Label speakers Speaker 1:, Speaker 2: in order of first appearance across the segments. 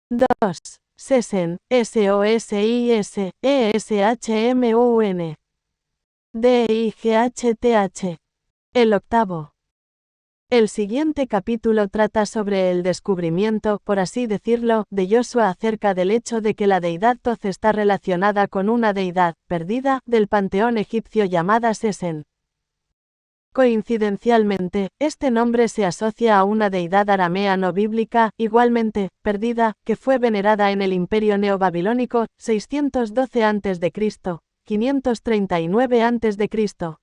Speaker 1: 2. Sesen, S-O-S-I-S, E-S-H-M-U-N. D-I-G-H-T-H. El octavo. El siguiente capítulo trata sobre el descubrimiento, por así decirlo, de Joshua acerca del hecho de que la deidad Thoth está relacionada con una deidad, perdida, del panteón egipcio llamada Sesen. Coincidencialmente, este nombre se asocia a una deidad aramea no bíblica, igualmente, perdida, que fue venerada en el Imperio Neobabilónico, 612 a.C., 539 a.C.,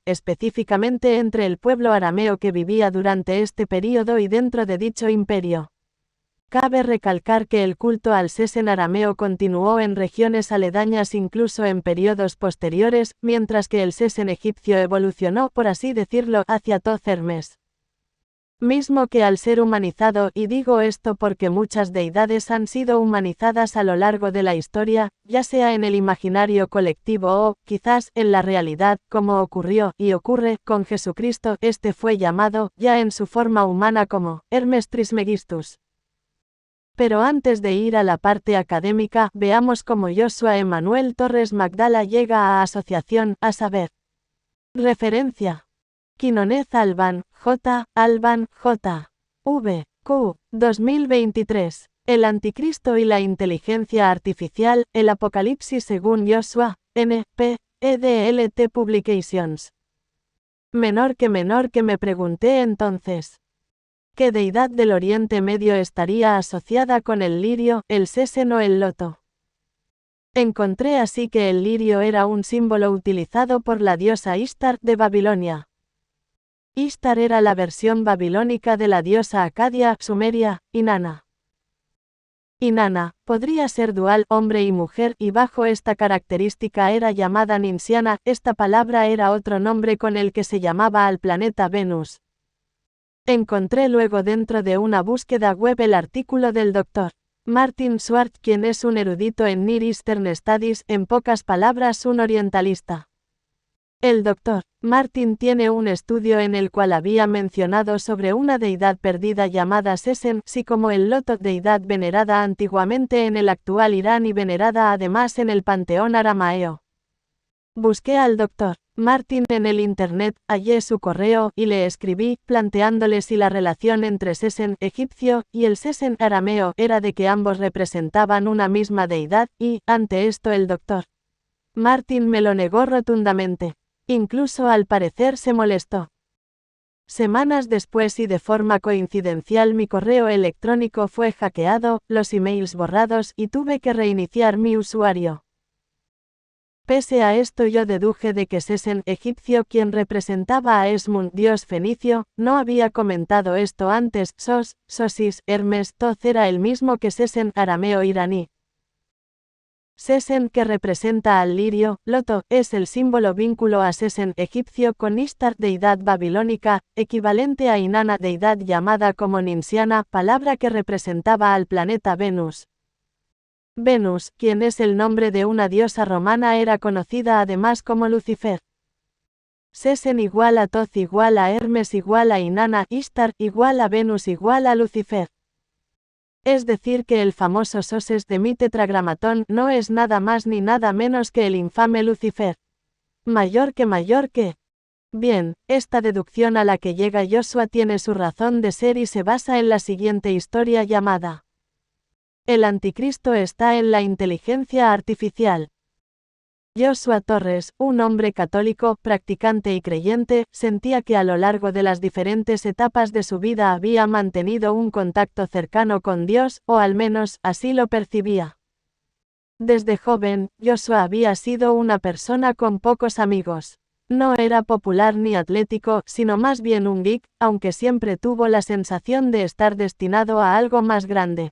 Speaker 1: específicamente entre el pueblo arameo que vivía durante este período y dentro de dicho imperio. Cabe recalcar que el culto al Sesen arameo continuó en regiones aledañas incluso en periodos posteriores, mientras que el Sesen egipcio evolucionó, por así decirlo, hacia Thoth Hermes. Mismo que al ser humanizado, y digo esto porque muchas deidades han sido humanizadas a lo largo de la historia, ya sea en el imaginario colectivo o, quizás, en la realidad, como ocurrió, y ocurre, con Jesucristo, este fue llamado, ya en su forma humana como, Hermes Trismegistus. Pero antes de ir a la parte académica, veamos cómo Joshua Emanuel Torres Magdala llega a asociación, a saber. Referencia. Quinonez Alban, J. Alban, J. V. Q. 2023. El Anticristo y la inteligencia artificial, el Apocalipsis según Joshua, N. P. EDLT Publications. Menor que me pregunté entonces. ¿Qué deidad del Oriente Medio estaría asociada con el lirio, el sesen o el loto? Encontré así que el lirio era un símbolo utilizado por la diosa Ishtar de Babilonia. Ishtar era la versión babilónica de la diosa acadia, sumeria, Inanna. Inanna podría ser dual, hombre y mujer, y bajo esta característica era llamada Ninsiana. Esta palabra era otro nombre con el que se llamaba al planeta Venus. Encontré luego dentro de una búsqueda web el artículo del Dr. Martin Schwartz, quien es un erudito en Near Eastern Studies, en pocas palabras un orientalista. El Dr. Martin tiene un estudio en el cual había mencionado sobre una deidad perdida llamada Sesen, así como el loto, deidad venerada antiguamente en el actual Irán y venerada además en el panteón arameo. Busqué al Dr. Martin en el internet, hallé su correo, y le escribí, planteándole si la relación entre Sesen egipcio y el Sesen arameo era de que ambos representaban una misma deidad, y, ante esto el Dr. Martin me lo negó rotundamente. Incluso al parecer se molestó. Semanas después y de forma coincidencial mi correo electrónico fue hackeado, los emails borrados, y tuve que reiniciar mi usuario. Pese a esto yo deduje de que Sesen egipcio, quien representaba a Esmun, dios fenicio, no había comentado esto antes. Sos, Sosis, Hermes, Thoth era el mismo que Sesen arameo iraní. Sesen, que representa al lirio, loto, es el símbolo vínculo a Sesen egipcio con Ishtar, deidad babilónica, equivalente a Inanna, deidad llamada como Ninsiana, palabra que representaba al planeta Venus. Venus, quien es el nombre de una diosa romana, era conocida además como Lucifer. Sesen igual a Thoth igual a Hermes igual a Inanna, Ishtar igual a Venus igual a Lucifer. Es decir que el famoso Soses de mi tetragramatón no es nada más ni nada menos que el infame Lucifer. Mayor que. Bien, esta deducción a la que llega Joshua tiene su razón de ser y se basa en la siguiente historia llamada: el anticristo está en la inteligencia artificial. Joshua Torres, un hombre católico, practicante y creyente, sentía que a lo largo de las diferentes etapas de su vida había mantenido un contacto cercano con Dios, o al menos, así lo percibía. Desde joven, Joshua había sido una persona con pocos amigos. No era popular ni atlético, sino más bien un geek, aunque siempre tuvo la sensación de estar destinado a algo más grande.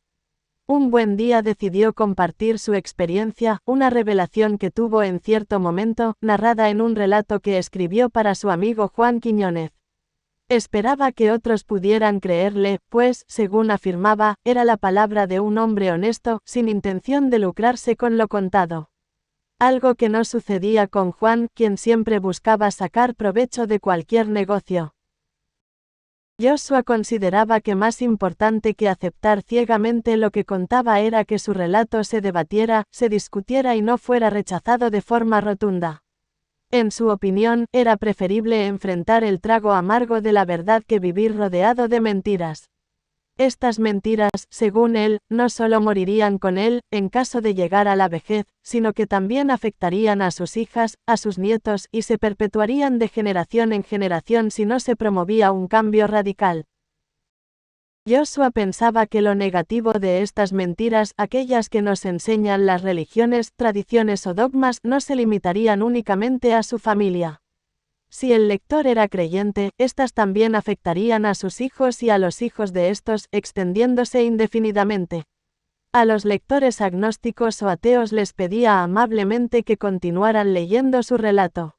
Speaker 1: Un buen día decidió compartir su experiencia, una revelación que tuvo en cierto momento, narrada en un relato que escribió para su amigo Juan Quiñónez. Esperaba que otros pudieran creerle, pues, según afirmaba, era la palabra de un hombre honesto, sin intención de lucrarse con lo contado. Algo que no sucedía con Juan, quien siempre buscaba sacar provecho de cualquier negocio. Joshua consideraba que más importante que aceptar ciegamente lo que contaba era que su relato se debatiera, se discutiera y no fuera rechazado de forma rotunda. En su opinión, era preferible enfrentar el trago amargo de la verdad que vivir rodeado de mentiras. Estas mentiras, según él, no solo morirían con él, en caso de llegar a la vejez, sino que también afectarían a sus hijas, a sus nietos y se perpetuarían de generación en generación si no se promovía un cambio radical. Joshua pensaba que lo negativo de estas mentiras, aquellas que nos enseñan las religiones, tradiciones o dogmas, no se limitarían únicamente a su familia. Si el lector era creyente, estas también afectarían a sus hijos y a los hijos de estos, extendiéndose indefinidamente. A los lectores agnósticos o ateos les pedía amablemente que continuaran leyendo su relato.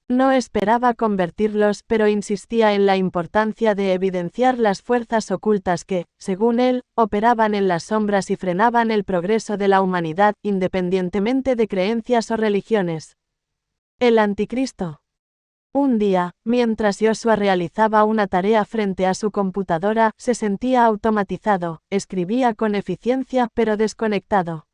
Speaker 1: No esperaba convertirlos, pero insistía en la importancia de evidenciar las fuerzas ocultas que, según él, operaban en las sombras y frenaban el progreso de la humanidad, independientemente de creencias o religiones. El anticristo. Un día, mientras Joshua realizaba una tarea frente a su computadora, se sentía automatizado, escribía con eficiencia pero desconectado.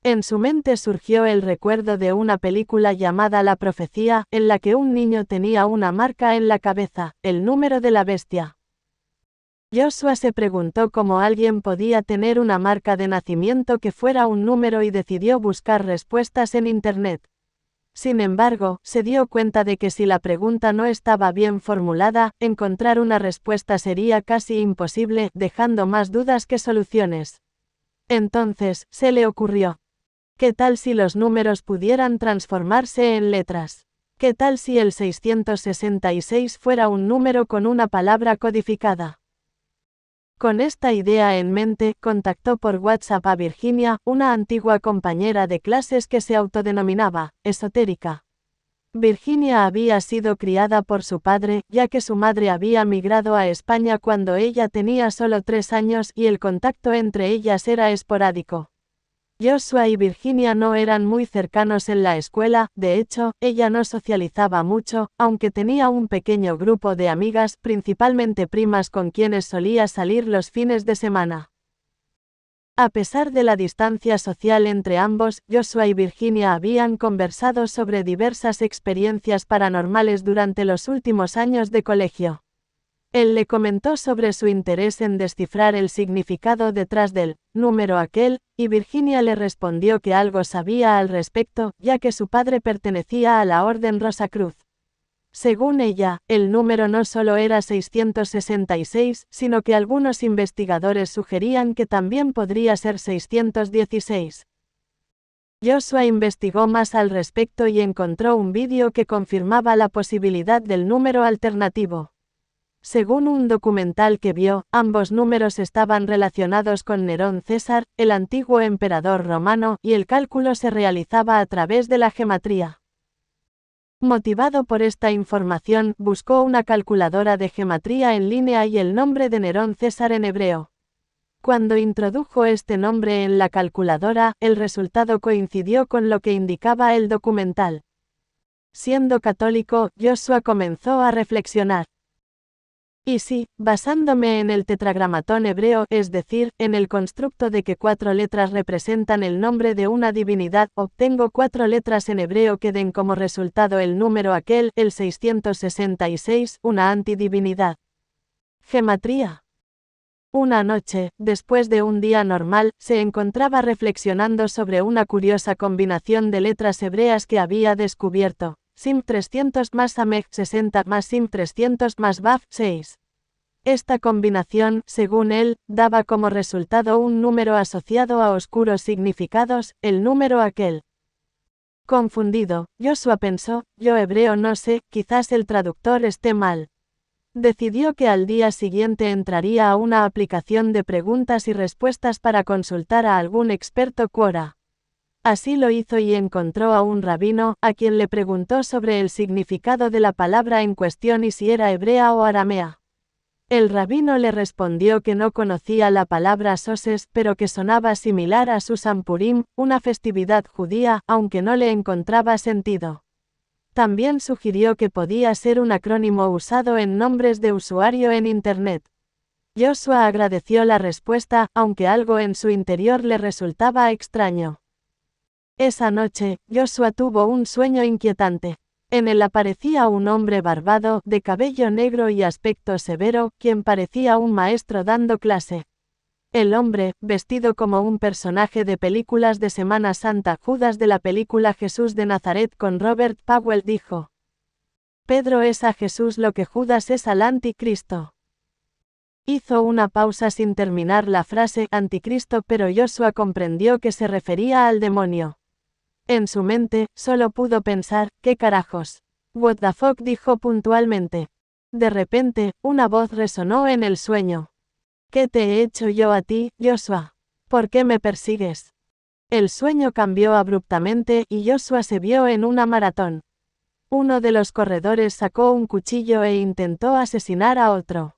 Speaker 1: En su mente surgió el recuerdo de una película llamada La Profecía, en la que un niño tenía una marca en la cabeza, el número de la bestia. Joshua se preguntó cómo alguien podía tener una marca de nacimiento que fuera un número y decidió buscar respuestas en Internet. Sin embargo, se dio cuenta de que si la pregunta no estaba bien formulada, encontrar una respuesta sería casi imposible, dejando más dudas que soluciones. Entonces, se le ocurrió: ¿qué tal si los números pudieran transformarse en letras? ¿Qué tal si el 666 fuera un número con una palabra codificada? Con esta idea en mente, contactó por WhatsApp a Virginia, una antigua compañera de clases que se autodenominaba esotérica. Virginia había sido criada por su padre, ya que su madre había migrado a España cuando ella tenía solo 3 años y el contacto entre ellas era esporádico. Joshua y Virginia no eran muy cercanos en la escuela, de hecho, ella no socializaba mucho, aunque tenía un pequeño grupo de amigas, principalmente primas con quienes solía salir los fines de semana. A pesar de la distancia social entre ambos, Joshua y Virginia habían conversado sobre diversas experiencias paranormales durante los últimos años de colegio. Él le comentó sobre su interés en descifrar el significado detrás del número aquel, y Virginia le respondió que algo sabía al respecto, ya que su padre pertenecía a la Orden Rosacruz. Según ella, el número no solo era 666, sino que algunos investigadores sugerían que también podría ser 616. Joshua investigó más al respecto y encontró un vídeo que confirmaba la posibilidad del número alternativo. Según un documental que vio, ambos números estaban relacionados con Nerón César, el antiguo emperador romano, y el cálculo se realizaba a través de la gematría. Motivado por esta información, buscó una calculadora de gematría en línea y el nombre de Nerón César en hebreo. Cuando introdujo este nombre en la calculadora, el resultado coincidió con lo que indicaba el documental. Siendo católico, Joshua comenzó a reflexionar. Y si, basándome en el tetragramatón hebreo, es decir, en el constructo de que 4 letras representan el nombre de una divinidad, obtengo 4 letras en hebreo que den como resultado el número aquel, el 666, una antidivinidad. Gematría. Una noche, después de un día normal, se encontraba reflexionando sobre una curiosa combinación de letras hebreas que había descubierto. Sim 300 más Amej 60 más Sim 300 más Baf 6. Esta combinación, según él, daba como resultado un número asociado a oscuros significados, el número aquel. Confundido, Joshua pensó: yo hebreo no sé, quizás el traductor esté mal. Decidió que al día siguiente entraría a una aplicación de preguntas y respuestas para consultar a algún experto Quora. Así lo hizo y encontró a un rabino, a quien le preguntó sobre el significado de la palabra en cuestión y si era hebrea o aramea. El rabino le respondió que no conocía la palabra soses, pero que sonaba similar a Susan Purim, una festividad judía, aunque no le encontraba sentido. También sugirió que podía ser un acrónimo usado en nombres de usuario en Internet. Joshua agradeció la respuesta, aunque algo en su interior le resultaba extraño. Esa noche, Joshua tuvo un sueño inquietante. En él aparecía un hombre barbado, de cabello negro y aspecto severo, quien parecía un maestro dando clase. El hombre, vestido como un personaje de películas de Semana Santa, Judas de la película Jesús de Nazaret con Robert Powell, dijo: Pedro es a Jesús lo que Judas es al anticristo. Hizo una pausa sin terminar la frase anticristo, pero Joshua comprendió que se refería al demonio. En su mente, solo pudo pensar: ¿qué carajos? What the fuck, dijo puntualmente. De repente, una voz resonó en el sueño. ¿Qué te he hecho yo a ti, Joshua? ¿Por qué me persigues? El sueño cambió abruptamente y Joshua se vio en una maratón. Uno de los corredores sacó un cuchillo e intentó asesinar a otro.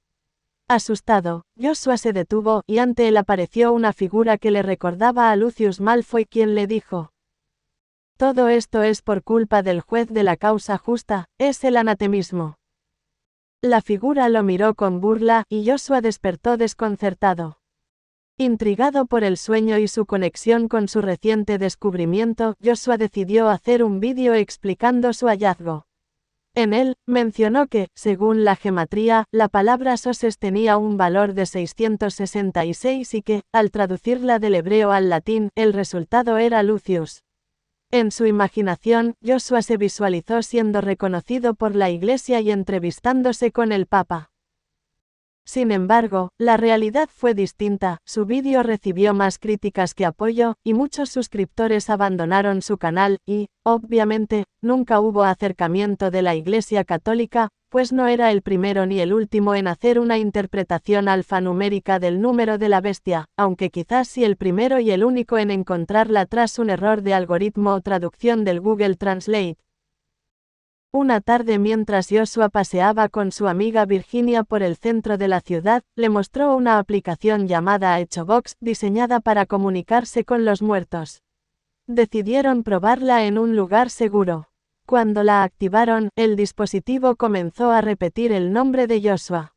Speaker 1: Asustado, Joshua se detuvo y ante él apareció una figura que le recordaba a Lucius Malfoy, quien le dijo: todo esto es por culpa del juez de la causa justa, es el anatemismo. La figura lo miró con burla y Joshua despertó desconcertado. Intrigado por el sueño y su conexión con su reciente descubrimiento, Joshua decidió hacer un vídeo explicando su hallazgo. En él, mencionó que, según la gematría, la palabra Soses tenía un valor de 666 y que, al traducirla del hebreo al latín, el resultado era Lucius. En su imaginación, Joshua se visualizó siendo reconocido por la Iglesia y entrevistándose con el Papa. Sin embargo, la realidad fue distinta. Su vídeo recibió más críticas que apoyo, y muchos suscriptores abandonaron su canal, y, obviamente, nunca hubo acercamiento de la Iglesia Católica, pues no era el primero ni el último en hacer una interpretación alfanumérica del número de la bestia, aunque quizás sí el primero y el único en encontrarla tras un error de algoritmo o traducción del Google Translate. Una tarde, mientras Joshua paseaba con su amiga Virginia por el centro de la ciudad, le mostró una aplicación llamada Echobox, diseñada para comunicarse con los muertos. Decidieron probarla en un lugar seguro. Cuando la activaron, el dispositivo comenzó a repetir el nombre de Joshua.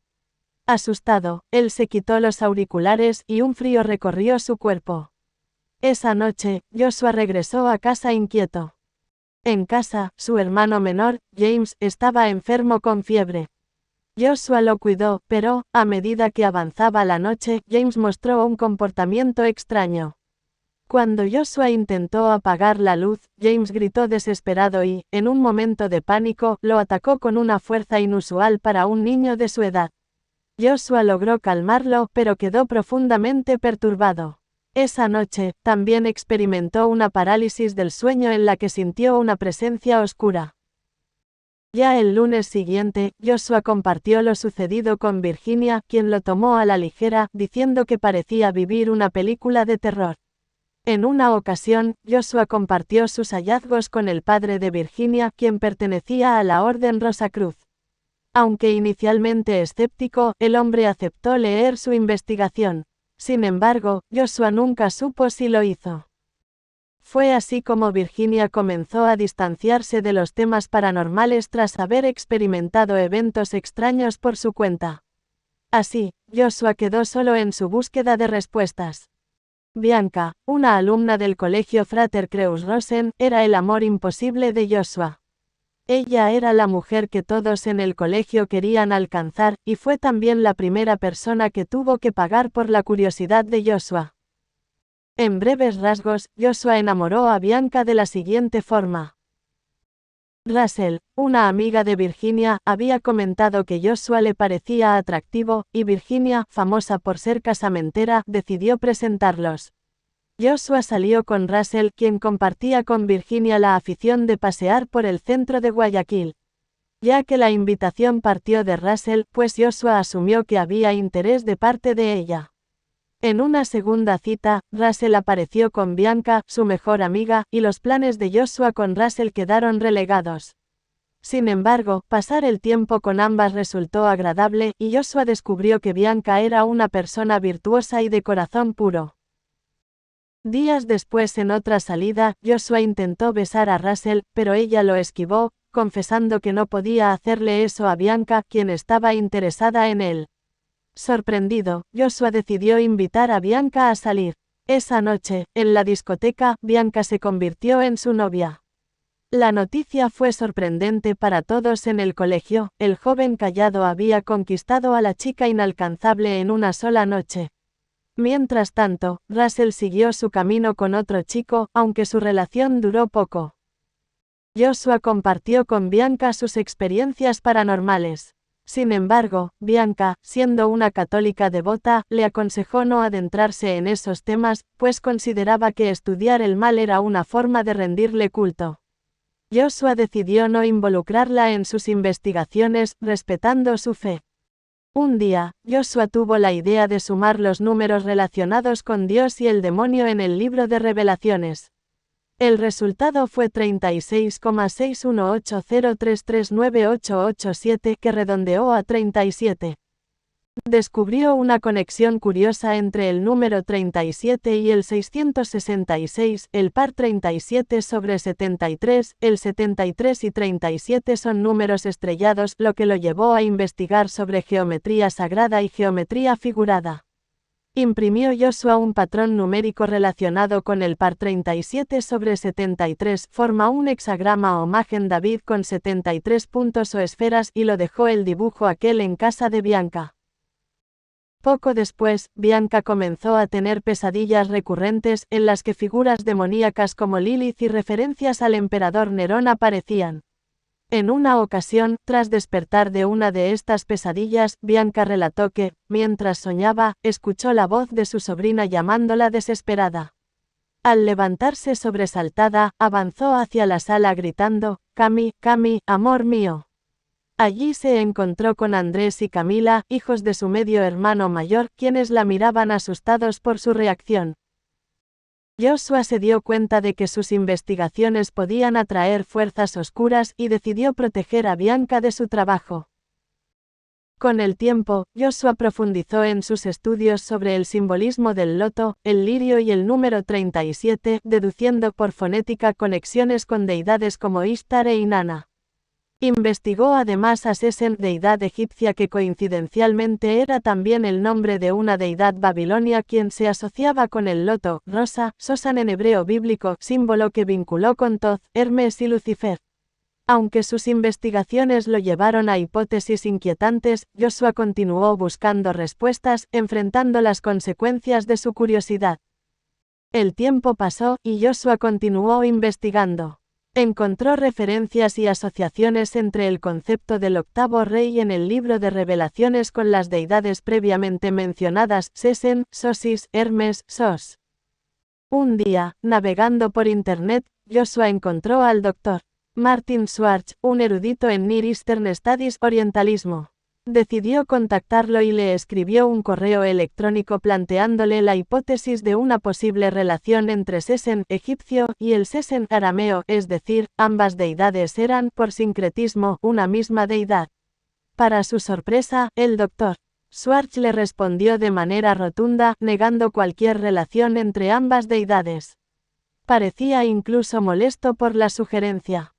Speaker 1: Asustado, él se quitó los auriculares y un frío recorrió su cuerpo. Esa noche, Joshua regresó a casa inquieto. En casa, su hermano menor, James, estaba enfermo con fiebre. Joshua lo cuidó, pero, a medida que avanzaba la noche, James mostró un comportamiento extraño. Cuando Joshua intentó apagar la luz, James gritó desesperado y, en un momento de pánico, lo atacó con una fuerza inusual para un niño de su edad. Joshua logró calmarlo, pero quedó profundamente perturbado. Esa noche, también experimentó una parálisis del sueño en la que sintió una presencia oscura. Ya el lunes siguiente, Joshua compartió lo sucedido con Virginia, quien lo tomó a la ligera, diciendo que parecía vivir una película de terror. En una ocasión, Joshua compartió sus hallazgos con el padre de Virginia, quien pertenecía a la Orden Rosacruz. Aunque inicialmente escéptico, el hombre aceptó leer su investigación. Sin embargo, Joshua nunca supo si lo hizo. Fue así como Virginia comenzó a distanciarse de los temas paranormales tras haber experimentado eventos extraños por su cuenta. Así, Joshua quedó solo en su búsqueda de respuestas. Bianca, una alumna del colegio Frater Creus Rosen, era el amor imposible de Joshua. Ella era la mujer que todos en el colegio querían alcanzar, y fue también la primera persona que tuvo que pagar por la curiosidad de Joshua. En breves rasgos, Joshua enamoró a Bianca de la siguiente forma. Russell, una amiga de Virginia, había comentado que Joshua le parecía atractivo, y Virginia, famosa por ser casamentera, decidió presentarlos. Joshua salió con Russell, quien compartía con Virginia la afición de pasear por el centro de Guayaquil. Ya que la invitación partió de Russell, pues Joshua asumió que había interés de parte de ella. En una segunda cita, Russell apareció con Bianca, su mejor amiga, y los planes de Joshua con Russell quedaron relegados. Sin embargo, pasar el tiempo con ambas resultó agradable, y Joshua descubrió que Bianca era una persona virtuosa y de corazón puro. Días después, en otra salida, Joshua intentó besar a Russell, pero ella lo esquivó, confesando que no podía hacerle eso a Bianca, quien estaba interesada en él. Sorprendido, Joshua decidió invitar a Bianca a salir. Esa noche, en la discoteca, Bianca se convirtió en su novia. La noticia fue sorprendente para todos en el colegio. El joven callado había conquistado a la chica inalcanzable en una sola noche. Mientras tanto, Russell siguió su camino con otro chico, aunque su relación duró poco. Joshua compartió con Bianca sus experiencias paranormales. Sin embargo, Bianca, siendo una católica devota, le aconsejó no adentrarse en esos temas, pues consideraba que estudiar el mal era una forma de rendirle culto. Joshua decidió no involucrarla en sus investigaciones, respetando su fe. Un día, Joshua tuvo la idea de sumar los números relacionados con Dios y el demonio en el libro de Revelaciones. El resultado fue 36,61803398887, que redondeó a 37. Descubrió una conexión curiosa entre el número 37 y el 666, el par 37 sobre 73, el 73 y 37 son números estrellados, lo que lo llevó a investigar sobre geometría sagrada y geometría figurada. Imprimió Joshua un patrón numérico relacionado con el par 37 sobre 73, forma un hexagrama o Magen David con 73 puntos o esferas y lo dejó el dibujo aquel en casa de Bianca. Poco después, Bianca comenzó a tener pesadillas recurrentes, en las que figuras demoníacas como Lilith y referencias al emperador Nerón aparecían. En una ocasión, tras despertar de una de estas pesadillas, Bianca relató que, mientras soñaba, escuchó la voz de su sobrina llamándola desesperada. Al levantarse sobresaltada, avanzó hacia la sala gritando, «Cami, Cami, amor mío». Allí se encontró con Andrés y Camila, hijos de su medio hermano mayor, quienes la miraban asustados por su reacción. Joshua se dio cuenta de que sus investigaciones podían atraer fuerzas oscuras y decidió proteger a Bianca de su trabajo. Con el tiempo, Joshua profundizó en sus estudios sobre el simbolismo del loto, el lirio y el número 37, deduciendo por fonética conexiones con deidades como Ishtar e Inanna. Investigó además a Sesen, deidad egipcia que coincidencialmente era también el nombre de una deidad babilonia quien se asociaba con el loto, rosa, Sosan en hebreo bíblico, símbolo que vinculó con Thoth, Hermes y Lucifer. Aunque sus investigaciones lo llevaron a hipótesis inquietantes, Joshua continuó buscando respuestas, enfrentando las consecuencias de su curiosidad. El tiempo pasó, y Joshua continuó investigando. Encontró referencias y asociaciones entre el concepto del octavo rey en el libro de Revelaciones con las deidades previamente mencionadas, Sesen, Sosis, Hermes, Sos. Un día, navegando por Internet, Joshua encontró al Dr. Martin Schwartz, un erudito en Near Eastern Studies, orientalismo. Decidió contactarlo y le escribió un correo electrónico planteándole la hipótesis de una posible relación entre Sesen, egipcio, y el Sesen, arameo, es decir, ambas deidades eran, por sincretismo, una misma deidad. Para su sorpresa, el Dr. Schwartz le respondió de manera rotunda, negando cualquier relación entre ambas deidades. Parecía incluso molesto por la sugerencia.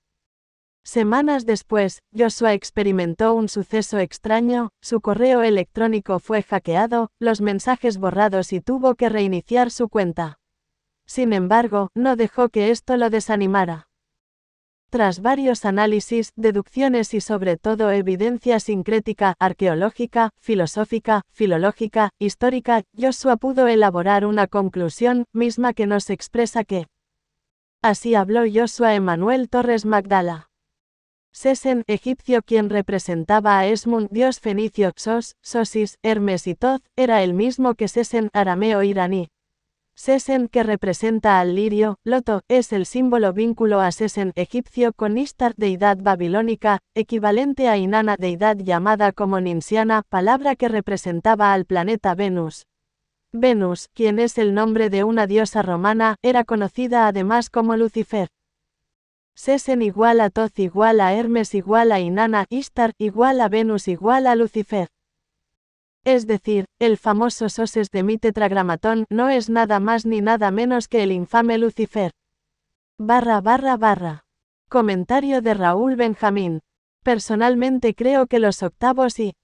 Speaker 1: Semanas después, Joshua experimentó un suceso extraño, su correo electrónico fue hackeado, los mensajes borrados y tuvo que reiniciar su cuenta. Sin embargo, no dejó que esto lo desanimara. Tras varios análisis, deducciones y sobre todo evidencia sincrética, arqueológica, filosófica, filológica, histórica, Joshua pudo elaborar una conclusión, misma que nos expresa que. Así habló Joshua Emanuel Torres Magdala. Sesen, egipcio quien representaba a Esmun, dios fenicio, Sos, Sosis, Hermes y Thoth, era el mismo que Sesen, arameo iraní. Sesen, que representa al lirio, loto, es el símbolo vínculo a Sesen, egipcio con Ishtar, deidad babilónica, equivalente a Inanna, deidad llamada como Ninsiana, palabra que representaba al planeta Venus. Venus, quien es el nombre de una diosa romana, era conocida además como Lucifer. Sesen igual a Thoth igual a Hermes igual a Inanna, Ishtar igual a Venus igual a Lucifer. Es decir, el famoso Soses de mi tetragramatón no es nada más ni nada menos que el infame Lucifer. //. Comentario de Raúl Benjamín. Personalmente creo que los octavos y,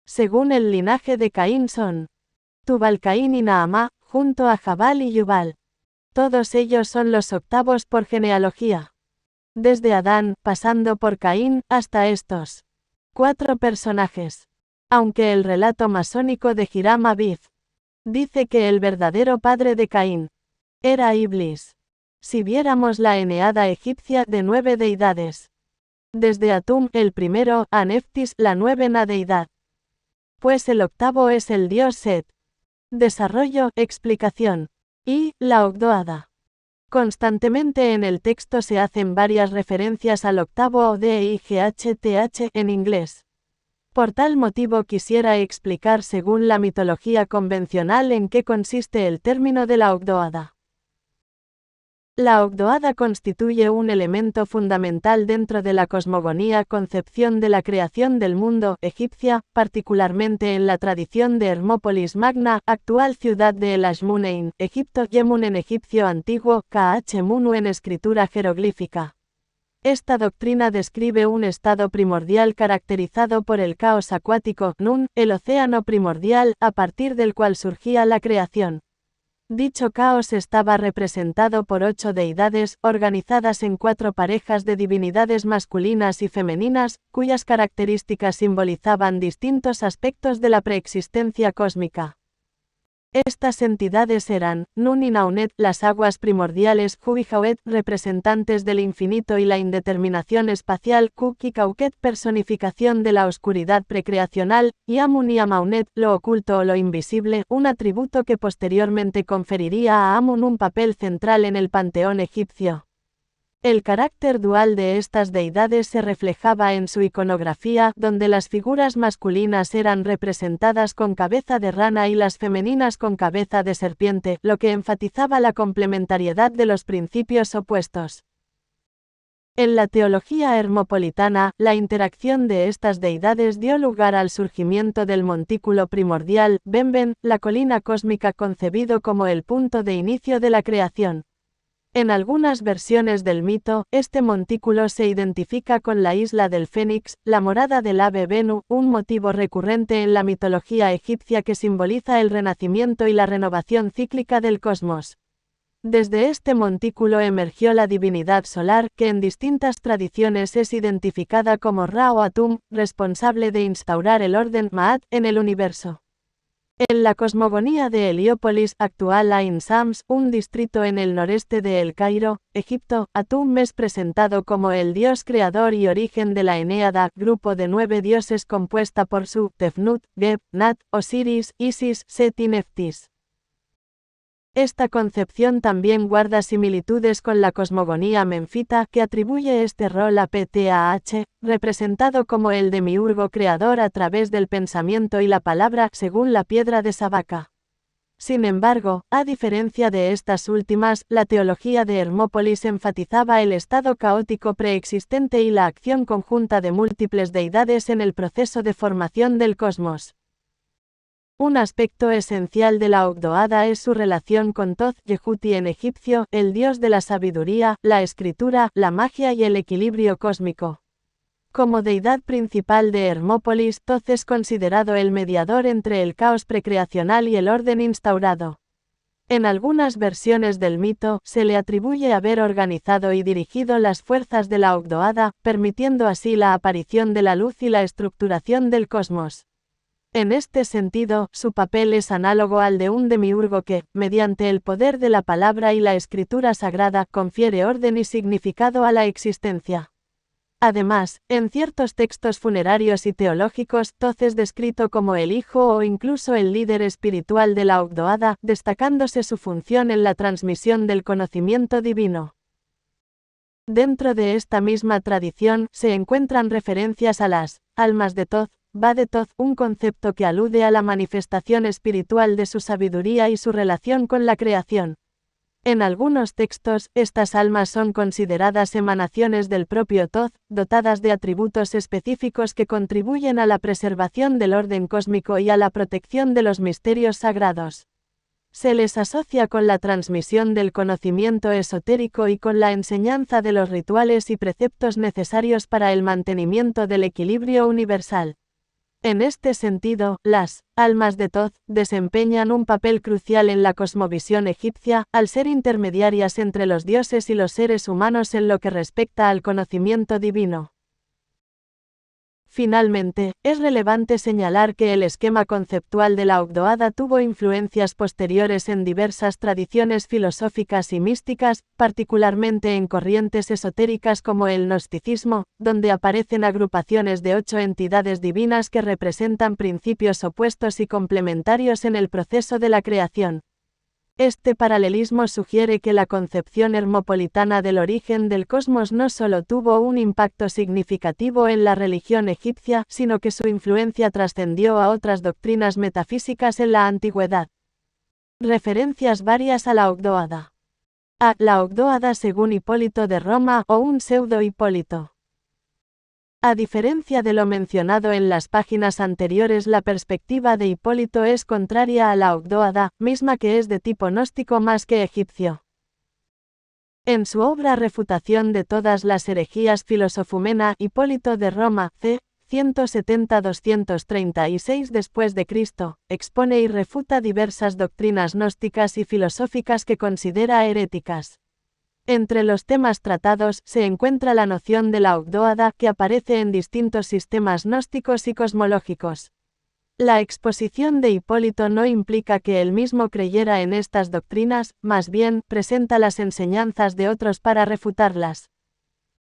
Speaker 1: según el linaje de Caín son Tubal-Caín y Naamá, junto a Jabal y Yubal. Todos ellos son los octavos por genealogía. Desde Adán, pasando por Caín, hasta estos 4 personajes. Aunque el relato masónico de Hiram Abiz dice que el verdadero padre de Caín era Iblis. Si viéramos la Eneada egipcia de 9 deidades. Desde Atum, el primero, a Neftis, la 9ª deidad. Pues el octavo es el dios Set. Desarrollo, explicación. Y, la Ogdoada. Constantemente en el texto se hacen varias referencias al octavo o DIGHTH en inglés. Por tal motivo quisiera explicar según la mitología convencional en qué consiste el término de la Ogdoada. La Ogdoada constituye un elemento fundamental dentro de la cosmogonía concepción de la creación del mundo egipcia, particularmente en la tradición de Hermópolis Magna, actual ciudad de El Ashmunein, Egipto, Yemun en egipcio antiguo, Munu en escritura jeroglífica. Esta doctrina describe un estado primordial caracterizado por el caos acuático, Nun, el océano primordial, a partir del cual surgía la creación. Dicho caos estaba representado por 8 deidades, organizadas en 4 parejas de divinidades masculinas y femeninas, cuyas características simbolizaban distintos aspectos de la preexistencia cósmica. Estas entidades eran, Nun y Naunet, las aguas primordiales, Hu y Hauet, representantes del infinito y la indeterminación espacial, Kuk y Kauket, personificación de la oscuridad precreacional, y Amun y Amaunet, lo oculto o lo invisible, un atributo que posteriormente conferiría a Amun un papel central en el panteón egipcio. El carácter dual de estas deidades se reflejaba en su iconografía, donde las figuras masculinas eran representadas con cabeza de rana y las femeninas con cabeza de serpiente, lo que enfatizaba la complementariedad de los principios opuestos. En la teología hermopolitana, la interacción de estas deidades dio lugar al surgimiento del montículo primordial, Benben, la colina cósmica concebido como el punto de inicio de la creación. En algunas versiones del mito, este montículo se identifica con la isla del Fénix, la morada del ave Benu, un motivo recurrente en la mitología egipcia que simboliza el renacimiento y la renovación cíclica del cosmos. Desde este montículo emergió la divinidad solar, que en distintas tradiciones es identificada como Ra o Atum, responsable de instaurar el orden Ma'at en el universo. En la cosmogonía de Heliópolis, actual Ain Shams, un distrito en el noreste de El Cairo, Egipto, Atum es presentado como el dios creador y origen de la Eneada, grupo de 9 dioses compuesta por Su, Tefnut, Geb, Nat, Osiris, Isis, Set y Neftis. Esta concepción también guarda similitudes con la cosmogonía menfita, que atribuye este rol a Ptah, representado como el demiurgo creador a través del pensamiento y la palabra, según la piedra de Sabaca. Sin embargo, a diferencia de estas últimas, la teología de Hermópolis enfatizaba el estado caótico preexistente y la acción conjunta de múltiples deidades en el proceso de formación del cosmos. Un aspecto esencial de la Ogdoada es su relación con Thoth-Yehuti en egipcio, el dios de la sabiduría, la escritura, la magia y el equilibrio cósmico. Como deidad principal de Hermópolis, Thoth es considerado el mediador entre el caos precreacional y el orden instaurado. En algunas versiones del mito, se le atribuye haber organizado y dirigido las fuerzas de la Ogdoada, permitiendo así la aparición de la luz y la estructuración del cosmos. En este sentido, su papel es análogo al de un demiurgo que, mediante el poder de la palabra y la escritura sagrada, confiere orden y significado a la existencia. Además, en ciertos textos funerarios y teológicos, Thoth es descrito como el hijo o incluso el líder espiritual de la Ogdoada, destacándose su función en la transmisión del conocimiento divino. Dentro de esta misma tradición, se encuentran referencias a las almas de Thoth, Va de Thoth, un concepto que alude a la manifestación espiritual de su sabiduría y su relación con la creación. En algunos textos, estas almas son consideradas emanaciones del propio Thoth, dotadas de atributos específicos que contribuyen a la preservación del orden cósmico y a la protección de los misterios sagrados. Se les asocia con la transmisión del conocimiento esotérico y con la enseñanza de los rituales y preceptos necesarios para el mantenimiento del equilibrio universal. En este sentido, las almas de Thoth desempeñan un papel crucial en la cosmovisión egipcia, al ser intermediarias entre los dioses y los seres humanos en lo que respecta al conocimiento divino. Finalmente, es relevante señalar que el esquema conceptual de la Ogdoada tuvo influencias posteriores en diversas tradiciones filosóficas y místicas, particularmente en corrientes esotéricas como el gnosticismo, donde aparecen agrupaciones de 8 entidades divinas que representan principios opuestos y complementarios en el proceso de la creación. Este paralelismo sugiere que la concepción hermopolitana del origen del cosmos no solo tuvo un impacto significativo en la religión egipcia, sino que su influencia trascendió a otras doctrinas metafísicas en la antigüedad. Referencias varias a la Ogdoada. A. La Ogdoada según Hipólito de Roma o un pseudo-Hipólito. A diferencia de lo mencionado en las páginas anteriores, la perspectiva de Hipólito es contraria a la Ogdoada, misma que es de tipo gnóstico más que egipcio. En su obra Refutación de todas las herejías filosofumena, Hipólito de Roma, c. 170-236 después de Cristo, expone y refuta diversas doctrinas gnósticas y filosóficas que considera heréticas. Entre los temas tratados se encuentra la noción de la Ogdoada, que aparece en distintos sistemas gnósticos y cosmológicos. La exposición de Hipólito no implica que él mismo creyera en estas doctrinas, más bien, presenta las enseñanzas de otros para refutarlas.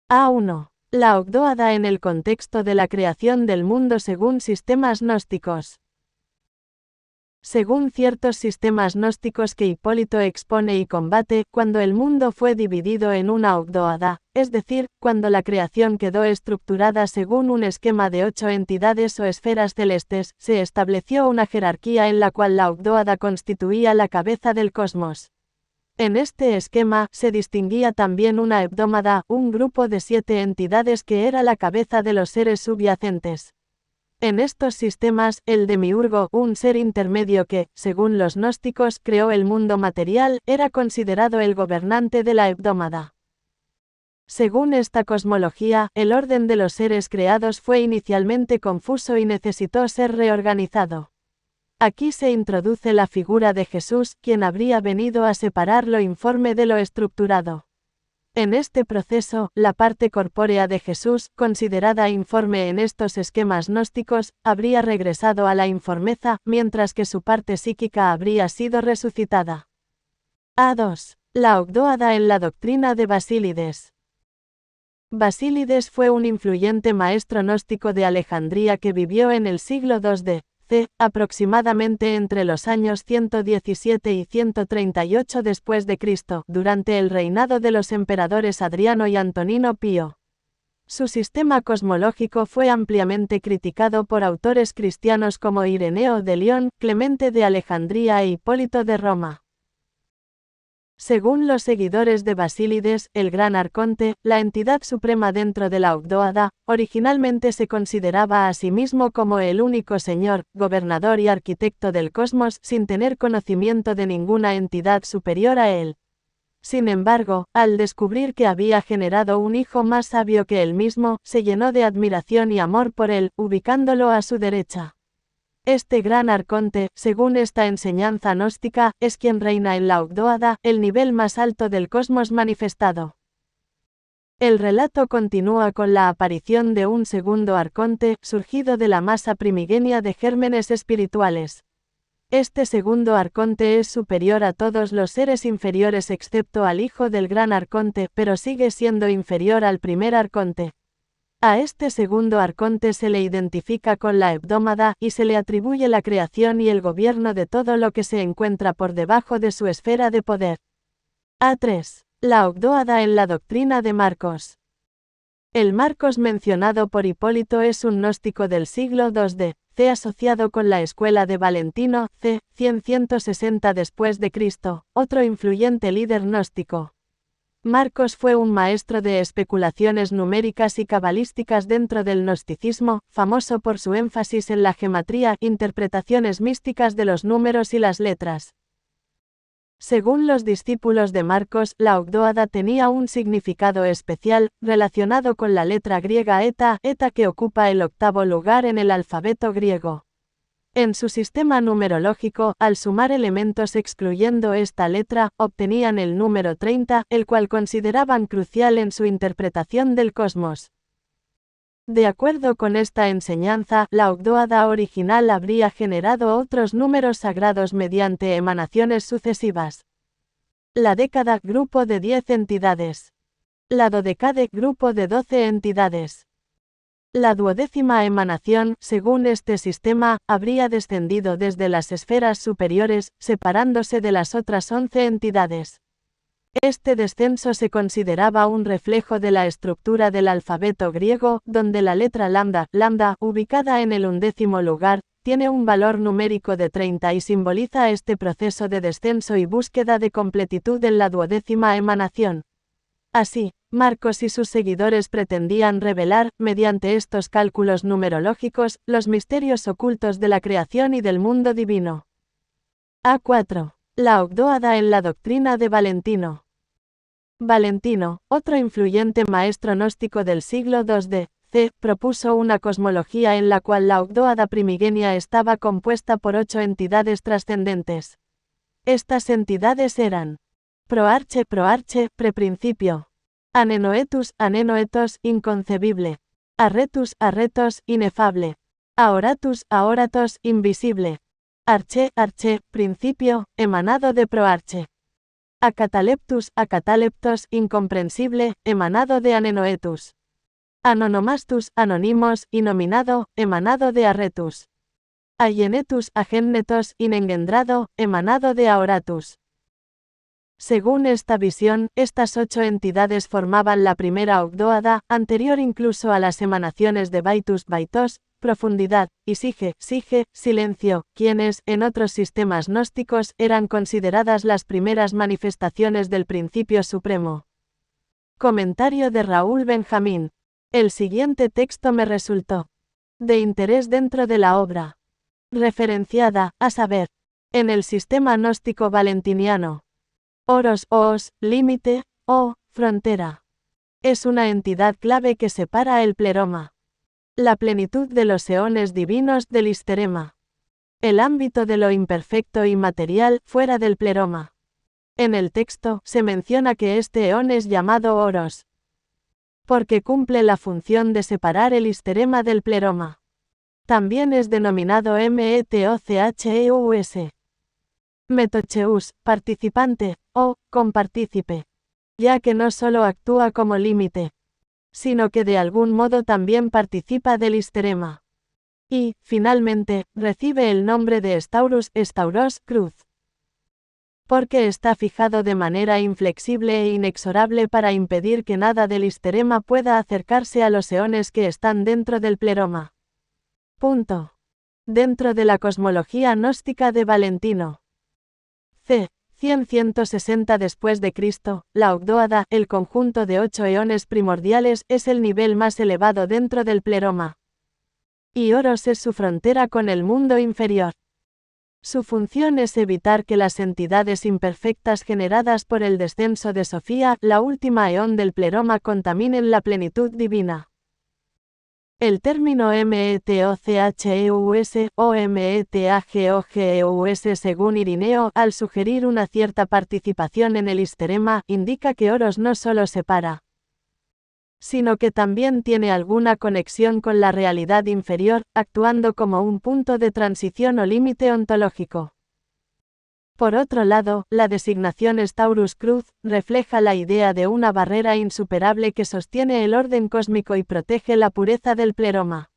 Speaker 1: A1. La Ogdoada en el contexto de la creación del mundo según sistemas gnósticos. Según ciertos sistemas gnósticos que Hipólito expone y combate, cuando el mundo fue dividido en una Ogdoada, es decir, cuando la creación quedó estructurada según un esquema de 8 entidades o esferas celestes, se estableció una jerarquía en la cual la Ogdoada constituía la cabeza del cosmos. En este esquema, se distinguía también una hebdómada, un grupo de 7 entidades que era la cabeza de los seres subyacentes. En estos sistemas, el demiurgo, un ser intermedio que, según los gnósticos, creó el mundo material, era considerado el gobernante de la hebdómada. Según esta cosmología, el orden de los seres creados fue inicialmente confuso y necesitó ser reorganizado. Aquí se introduce la figura de Jesús, quien habría venido a separar lo informe de lo estructurado. En este proceso, la parte corpórea de Jesús, considerada informe en estos esquemas gnósticos, habría regresado a la informeza, mientras que su parte psíquica habría sido resucitada. A2. La Ogdoada en la doctrina de Basílides. Basílides fue un influyente maestro gnóstico de Alejandría que vivió en el siglo II d.C., aproximadamente entre los años 117 y 138 después de Cristo, durante el reinado de los emperadores Adriano y Antonino Pío. Su sistema cosmológico fue ampliamente criticado por autores cristianos como Ireneo de León, Clemente de Alejandría e Hipólito de Roma. Según los seguidores de Basílides, el Gran Arconte, la entidad suprema dentro de la Ogdoada, originalmente se consideraba a sí mismo como el único señor, gobernador y arquitecto del cosmos, sin tener conocimiento de ninguna entidad superior a él. Sin embargo, al descubrir que había generado un hijo más sabio que él mismo, se llenó de admiración y amor por él, ubicándolo a su derecha. Este gran arconte, según esta enseñanza gnóstica, es quien reina en la Ogdoada, el nivel más alto del cosmos manifestado. El relato continúa con la aparición de un segundo arconte, surgido de la masa primigenia de gérmenes espirituales. Este segundo arconte es superior a todos los seres inferiores excepto al hijo del gran arconte, pero sigue siendo inferior al primer arconte. A este segundo arconte se le identifica con la hebdómada, y se le atribuye la creación y el gobierno de todo lo que se encuentra por debajo de su esfera de poder. A3. La Ogdoada en la doctrina de Marcos. El Marcos mencionado por Hipólito es un gnóstico del siglo II d.C. asociado con la escuela de Valentino, c. 160 después de Cristo, otro influyente líder gnóstico. Marcos fue un maestro de especulaciones numéricas y cabalísticas dentro del gnosticismo, famoso por su énfasis en la gematría, interpretaciones místicas de los números y las letras. Según los discípulos de Marcos, la Ogdoada tenía un significado especial, relacionado con la letra griega eta, que ocupa el 8º lugar en el alfabeto griego. En su sistema numerológico, al sumar elementos excluyendo esta letra, obtenían el número 30, el cual consideraban crucial en su interpretación del cosmos. De acuerdo con esta enseñanza, la Ogdoada original habría generado otros números sagrados mediante emanaciones sucesivas. La década, grupo de 10 entidades. La dodecade, grupo de 12 entidades. La 12ª emanación, según este sistema, habría descendido desde las esferas superiores, separándose de las otras 11 entidades. Este descenso se consideraba un reflejo de la estructura del alfabeto griego, donde la letra lambda, ubicada en el 11º lugar, tiene un valor numérico de 30 y simboliza este proceso de descenso y búsqueda de completitud en la 12ª emanación. Así, Marcos y sus seguidores pretendían revelar, mediante estos cálculos numerológicos, los misterios ocultos de la creación y del mundo divino. A4. La Ogdoada en la doctrina de Valentino. Valentino, otro influyente maestro gnóstico del siglo II d.C., propuso una cosmología en la cual la Ogdoada primigenia estaba compuesta por 8 entidades trascendentes. Estas entidades eran Proarche, preprincipio; Anenoetus, anenoetos, inconcebible; Arretus, inefable; Aoratus, aoratos, invisible; Arche, principio, emanado de Proarche; Acataleptus, acatáleptos, incomprensible, emanado de Anenoetus; Anonomastus, anónimos, inominado, emanado de Arretus; Ayenetus, agénnetos, inengendrado, emanado de Aoratus. Según esta visión, estas 8 entidades formaban la primera Ogdoada, anterior incluso a las emanaciones de baitos, profundidad, y sige, silencio, quienes, en otros sistemas gnósticos, eran consideradas las primeras manifestaciones del principio supremo. Comentario de Raúl Benjamín. El siguiente texto me resultó de interés dentro de la obra referenciada, a saber, en el sistema gnóstico valentiniano. Oros, oos, límite, o, frontera. Es una entidad clave que separa el pleroma, la plenitud de los eones divinos del histerema, el ámbito de lo imperfecto y material fuera del pleroma. En el texto se menciona que este eón es llamado oros, porque cumple la función de separar el histerema del pleroma. También es denominado Metocheus. Metocheus, participante, o compartícipe, ya que no solo actúa como límite, sino que de algún modo también participa del histerema. Y, finalmente, recibe el nombre de Stauros, cruz, porque está fijado de manera inflexible e inexorable para impedir que nada del histerema pueda acercarse a los eones que están dentro del pleroma. Punto. Dentro de la cosmología gnóstica de Valentino. C. 160 después de Cristo, la Ogdoada, el conjunto de 8 eones primordiales, es el nivel más elevado dentro del pleroma. Y Oros es su frontera con el mundo inferior. Su función es evitar que las entidades imperfectas generadas por el descenso de Sofía, la última eón del pleroma, contaminen la plenitud divina. El término Metocheus o Metageogeus según Irineo, al sugerir una cierta participación en el histerema, indica que Oros no solo separa, sino que también tiene alguna conexión con la realidad inferior, actuando como un punto de transición o límite ontológico. Por otro lado, la designación Staurus Cruz refleja la idea de una barrera insuperable que sostiene el orden cósmico y protege la pureza del pleroma.